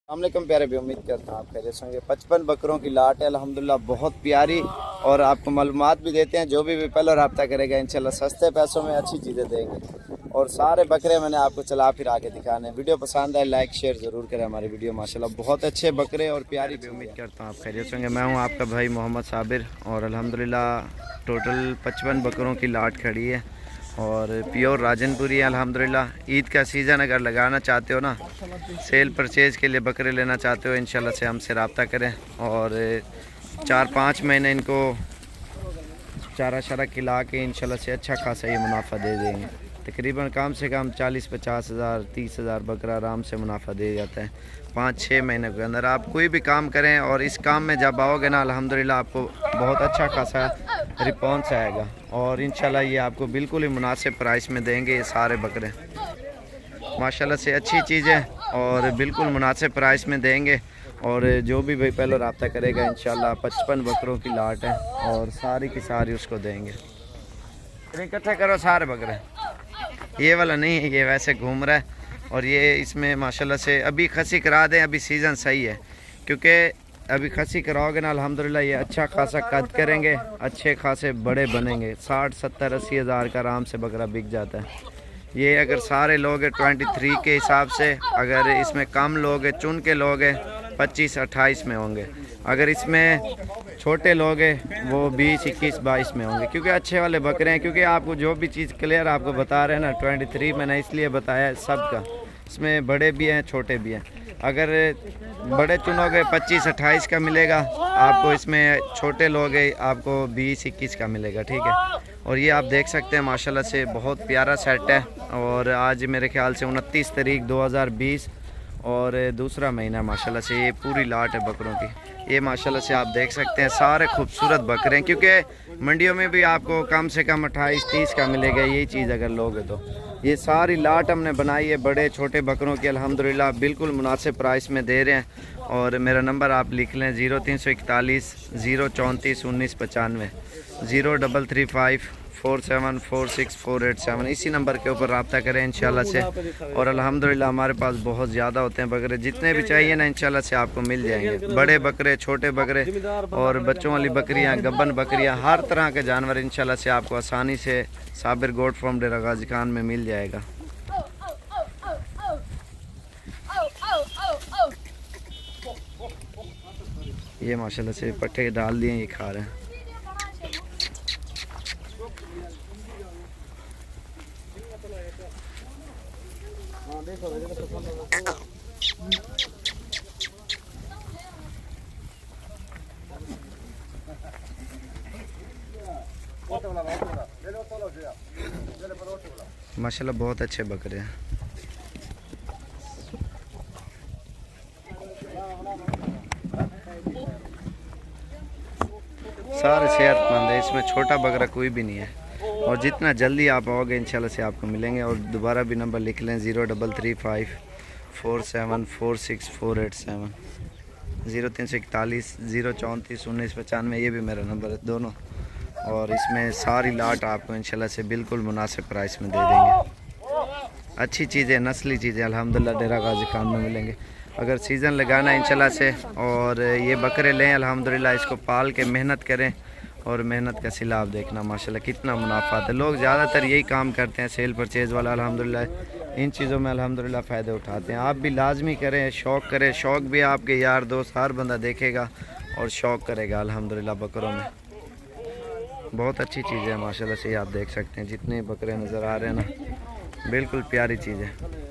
अस्सलामुअलैकुम प्यारे भी, उम्मीद करता हूँ आप खैरियत होंगे। 55 बकरों की लाट है अल्हम्दुलिल्लाह, बहुत प्यारी। और आपको मालूमात भी देते हैं, जो भी पहले रब्ता करेगा इंशाल्लाह सस्ते पैसों में अच्छी चीज़ें देंगे। और सारे बकरे मैंने आपको चला फिर आके दिखाने। वीडियो पसंद आए लाइक शेयर ज़रूर करें हमारी वीडियो। माशाल्लाह बहुत अच्छे बकरे और प्यारी भी, उम्मीद करता हूँ आप खैरियत होंगे। मैं हूँ आपका भाई मोहम्मद साबिर और अल्हम्दुलिल्लाह टोटल 55 बकरों की लाट खड़ी है और प्योर राजनपुरी है अल्हम्दुलिल्लाह। ईद का सीज़न अगर लगाना चाहते हो ना, सेल परचेज़ के लिए बकरे लेना चाहते हो, इंशाल्लाह से हमसे रब्ता करें। और 4-5 महीने इनको चारा शारा खिला के इंशाल्लाह से अच्छा खासा ये मुनाफा दे देंगे। तकरीबन कम से कम 40-50 हज़ार 30 हज़ार बकरा आराम से मुनाफा दे जाता है 5-6 महीने के अंदर। आप कोई भी काम करें और इस काम में जब आओगे ना अल्हम्दुलिल्लाह आपको बहुत अच्छा खासा रिस्पॉन्स आएगा। और इंशाल्लाह ये आपको बिल्कुल ही मुनासिब प्राइस में देंगे। ये सारे बकरे माशाल्लाह से अच्छी चीज़ है और बिल्कुल मुनासिब प्राइस में देंगे। और जो भी भाई पहले रब्ता करेगा इंशाल्लाह 55 बकरों की लाट है और सारी की सारी उसको देंगे। इकट्ठे करो सारे बकरे, ये वाला नहीं है, ये वैसे घूम रहा है। और ये इसमें माशाल्लाह से अभी खसी करा दें, अभी सीज़न सही है, क्योंकि अभी खसी कराओगे ना अल्हम्दुलिल्लाह ये अच्छा खासा कद करेंगे, अच्छे खासे बड़े बनेंगे। 60-70-80 हज़ार का आराम से बकरा बिक जाता है। ये अगर सारे लोग 23 के हिसाब से, अगर इसमें कम लोग चुन के लोग 25-28 में होंगे। अगर इसमें छोटे लोग वो 20-21-22 में होंगे, क्योंकि अच्छे वाले बकरे हैं। क्योंकि आपको जो भी चीज़ क्लियर आपको बता रहे हैं ना 23 मैंने इसलिए बताया सबका, इसमें बड़े भी हैं छोटे भी हैं। अगर बड़े चुनोगे 25-28 का मिलेगा आपको, इसमें छोटे लोग आपको 20-21 का मिलेगा, ठीक है। और ये आप देख सकते हैं माशाल्लाह से बहुत प्यारा सेट है। और आज मेरे ख्याल से 29 तारीख 2020 और दूसरा महीना माशाल्लाह से ये पूरी लाट है बकरों की। ये माशाल्लाह से आप देख सकते हैं सारे खूबसूरत बकरे हैं, क्योंकि मंडियों में भी आपको कम से कम 28-30 का मिलेगा यही चीज़ अगर लोगे तो। ये सारी लाट हमने बनाई है बड़े छोटे बकरों की अल्हम्दुलिल्लाह, बिल्कुल मुनासिब प्राइस में दे रहे हैं। और मेरा नंबर आप लिख लें 0341 034 1995 0335 4746 इसी नंबर के ऊपर रब्ता करें इंशाल्लाह से। और अल्हम्दुलिल्लाह हमारे पास बहुत ज़्यादा होते हैं बकरे, जितने भी चाहिए ना इंशाल्लाह से आपको मिल जाएंगे। बड़े बकरे, छोटे बकरे और बच्चों वाली बकरियां, गब्बन बकरियां, हर तरह के जानवर इंशाल्लाह से आपको आसानी से साबिर गोट फार्म डेरा गाजी खान में मिल जाएगा। ये माशाल्लाह से पट्टे डाल दिए, ये खा रहे हैं। माशाल्लाह बहुत अच्छे बकरे हैं। सारे सेहतमंद है, इसमें छोटा बकरा कोई भी नहीं है। और जितना जल्दी आप आओगे इंशाल्लाह से आपको मिलेंगे। और दोबारा भी नंबर लिख लें 0335 4746 0341 034 1995, ये भी मेरा नंबर है दोनों। और इसमें सारी लाट आपको इंशाल्लाह से बिल्कुल मुनासिब प्राइस में दे देंगे। अच्छी चीज़ें, नस्ली चीज़ें अल्हम्दुलिल्लाह डेरा गाजी खान में मिलेंगे। अगर सीज़न लगाना है इंशाल्लाह से और ये बकरे लें अल्हम्दुलिल्लाह, इसको पाल के मेहनत करें और मेहनत का सिला आप देखना माशाल्लाह कितना मुनाफा है। लोग ज़्यादातर यही काम करते हैं सेल परचेज़ वाला, अल्हम्दुलिल्लाह इन चीज़ों में अल्हम्दुलिल्लाह फ़ायदे उठाते हैं। आप भी लाजमी करें, शौक़ करें। शौक़ भी आपके यार दोस्त हर बंदा देखेगा और शौक़ करेगा अल्हम्दुलिल्लाह बकरों में। बहुत अच्छी चीज़ है माशाल्लाह से, आप देख सकते हैं जितने बकरे नज़र आ रहे हैं ना, बिल्कुल प्यारी चीज़ है।